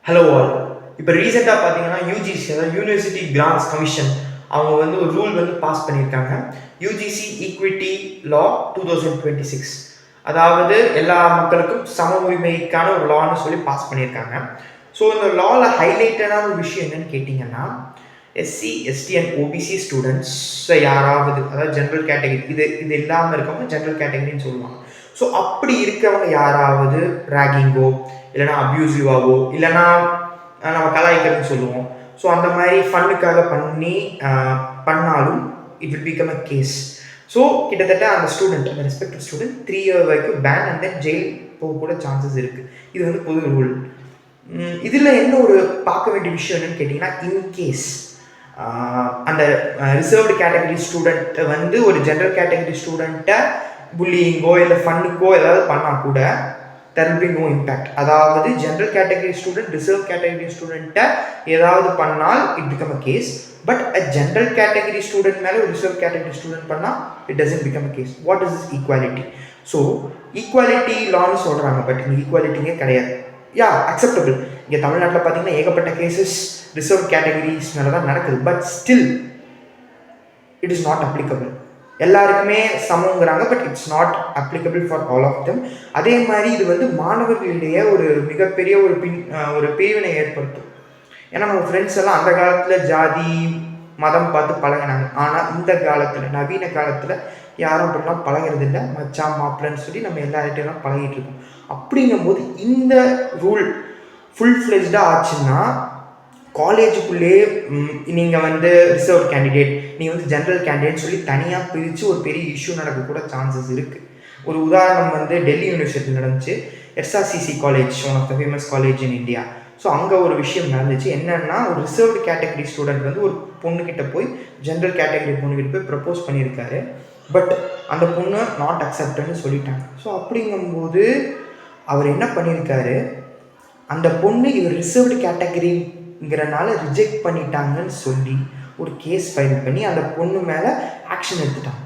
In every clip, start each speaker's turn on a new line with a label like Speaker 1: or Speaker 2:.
Speaker 1: Hello all. இப்போ ரீசெண்டாக பார்த்தீங்கன்னா யூஜிசி அதாவது யூனிவர்சிட்டி கிராண்ட்ஸ் கமிஷன் அவங்க வந்து ஒரு ரூல் வந்து பாஸ் பண்ணியிருக்காங்க. யூஜிசி ஈக்விட்டி லா 2026. அதாவது எல்லா மக்களுக்கும் சம உரிமைக்கான ஒரு லான்னு சொல்லி பாஸ் பண்ணியிருக்காங்க. ஸோ இந்த லாவில் ஹைலைட்டடான ஒரு விஷயம் என்னன்னு கேட்டிங்கன்னா, SC ST and OBC students யாராவது, அதாவது ஜென்ரல் கேட்டகரி, இது இல்லாமல் இருக்கவங்க ஜென்ரல் கேட்டகரின்னு சொல்லுவாங்க. ஸோ அப்படி இருக்கவங்க யாராவது ரேகிங்கோ இல்லைனா அப்யூசிவாவோ இல்லைனா நம்ம கலாய்க்கிறதுன்னு சொல்லுவோம். ஸோ அந்த மாதிரி ஃபன்னுக்காக பண்ணாலும் it will become a case. So கிட்டத்தட்ட அந்த ஸ்டூடெண்ட், அந்த ரெஸ்பெக்டிவ் ஸ்டூடெண்ட் 3 year வரைக்கும் பேன் அண்ட் தென் ஜெயில் போக கூட சான்சஸ் இருக்குது. இது வந்து பொது ரூல். இதில் என்ன ஒரு பார்க்க வேண்டிய விஷயம் என்னன்னு கேட்டிங்கன்னா, இன்கேஸ் அந்த ரிசர்வ்டு கேட்டகரி ஸ்டூடெண்ட்டை வந்து ஒரு ஜென்ரல் கேட்டகரி ஸ்டூடெண்ட்டை புல்லிங்கோ இல்லை ஃபன்னுக்கோ ஏதாவது பண்ணால் கூட there will be no impact. அதாவது general category student reserve category ஸ்டூடெண்ட்டை ஏதாவது பண்ணால் it become a case. But a general category student மேலே ஒரு ரிசர்வ் கேட்டகரி ஸ்டூடெண்ட் பண்ணால் it doesn't become a case. What is is equality? So equality லான்னு சொல்கிறாங்க, but இங்கே ஈக்குவாலிட்டியே கிடையாது. Yeah acceptable. இங்கே தமிழ்நாட்டில் பார்த்தீங்கன்னா ஏகப்பட்ட கேசஸ் ரிசர்வ் கேட்டகரிஸ் மேலே தான் நடக்குது. But still it is not applicable. எல்லாருக்குமே சமங்கிறாங்க, but it's not applicable for all of them. அதே மாதிரி இது வந்து மாணவர்களிடையே ஒரு மிகப்பெரிய ஒரு பிரிவினை ஏற்படுத்தும். ஏன்னா நம்ம ஃப்ரெண்ட்ஸ் எல்லாம் அந்த காலத்தில் ஜாதி மதம் பார்த்து பழகினாங்க. ஆனால் இந்த காலத்தில், நவீன காலத்தில் யாரும் அப்படிலாம் பழகிறது இல்லை. மச்சான் மாப்பிள்ளைன்னு சொல்லி நம்ம எல்லார்கிட்டையும் பழகிட்டு இருக்கோம். அப்படிங்கும்போது இந்த ரூல் ஃபுல் ஃப்ளெஜ்டாக ஆச்சுன்னா, காலேஜுக்குள்ளேயே நீங்கள் வந்து ரிசர்வ் கேண்டிடேட், நீங்கள் வந்து ஜென்ரல் கேண்டிடேட் சொல்லி தனியாக பிரித்து ஒரு பெரிய இஷ்யூ நடக்க கூட சான்சஸ் இருக்குது. ஒரு உதாரணம் வந்து டெல்லி யூனிவர்சிட்டியில் நடந்துச்சு. SRCC college, one of the famous college in India. So அங்கே ஒரு விஷயம் நடந்துச்சு. என்னென்னா, ஒரு ரிசர்வ்டு கேட்டகரி ஸ்டூடெண்ட் வந்து ஒரு பொண்ணுக்கிட்ட போய், ஜென்ரல் கேட்டகரி பொண்ணுக்கிட்ட போய் ப்ரப்போஸ் பண்ணியிருக்காரு. பட் அந்த பொண்ணு நாட் அக்செப்டன்னு சொல்லிட்டாங்க. ஸோ அப்படிங்கும்போது அவர் என்ன பண்ணியிருக்காரு, அந்த பொண்ணு இவர் ரிசர்வ்டு கேட்டகரிங்கிறனால ரிஜெக்ட் பண்ணிட்டாங்கன்னு சொல்லி ஒரு கேஸ் ஃபைல் பண்ணி அந்த பொண்ணு மேலே ஆக்ஷன் எடுத்துட்டாங்க.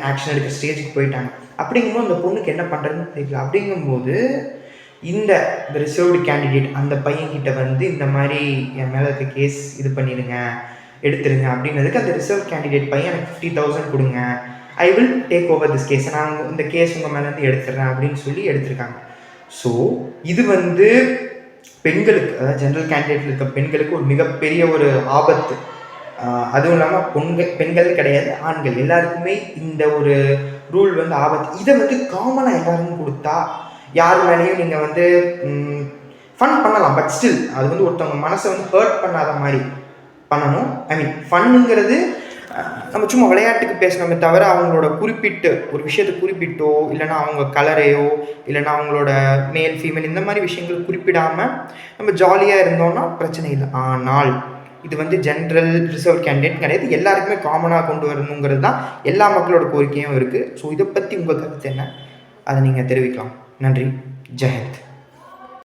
Speaker 1: ஆக்ஷன் எடுக்கிற ஸ்டேஜுக்கு போயிட்டாங்க. அப்படிங்கும்போது அந்த பொண்ணுக்கு என்ன பண்ணுறதுன்னு தெரியல. அப்படிங்கும்போது இந்த ரிசர்வ்டு கேண்டிடேட் அந்த பையன்கிட்ட வந்து இந்த மாதிரி என் மேலே இருக்க கேஸ் இது பண்ணிடுங்க, எடுத்துருங்க அப்படின்னதுக்கு அந்த ரிசர்வ் கேண்டிடேட் பையன் எனக்கு 50,000 கொடுங்க, I will take over this case, நான் இந்த கேஸ் உங்கள் மேலேருந்து எடுத்துடுறேன் அப்படின்னு சொல்லி எடுத்திருக்காங்க. ஸோ இது வந்து பெண்களுக்கு, அதாவது ஜென்ரல் கேண்டிடேட்டில் இருக்க பெண்களுக்கு ஒரு மிகப்பெரிய ஒரு ஆபத்து. அதுவும் இல்லாமல் பெண்கள் கிடையாது, ஆண்கள் எல்லாருக்குமே இந்த ஒரு ரூல் வந்து ஆபத்து. இதை வந்து காமனாக எல்லாருக்கும் கொடுத்தா யார் மேலேயும் நீங்கள் வந்து ஃபன் பண்ணலாம். பட் ஸ்டில் அது வந்து ஒருத்தவங்க மனசை வந்து ஹர்ட் பண்ணாத மாதிரி பண்ணணும். ஃபன்னுங்கிறது நம்ம சும்மா விளையாட்டுக்கு பேசணுமே தவிர அவங்களோட குறிப்பிட்டு ஒரு விஷயத்தை குறிப்பிட்டோ, இல்லைனா அவங்க கலரையோ, இல்லைனா அவங்களோட மேல் ஃபீமேல் இந்த மாதிரி விஷயங்கள் குறிப்பிடாமல் நம்ம ஜாலியாக இருந்தோம்னா பிரச்சனை இல்லை. ஆனால் இது வந்து ஜென்ரல் ரிசர்வ் கேண்டிடேட் கிடையாது, எல்லாருக்குமே காமனாக கொண்டு வரணுங்கிறது தான் எல்லா மக்களோட கோரிக்கையும் இருக்குது. ஸோ இதை பற்றி உங்கள் கருத்து என்ன, அதை நீங்கள் தெரிவிக்கலாம். நன்றி. ஜெயஹிந்த்.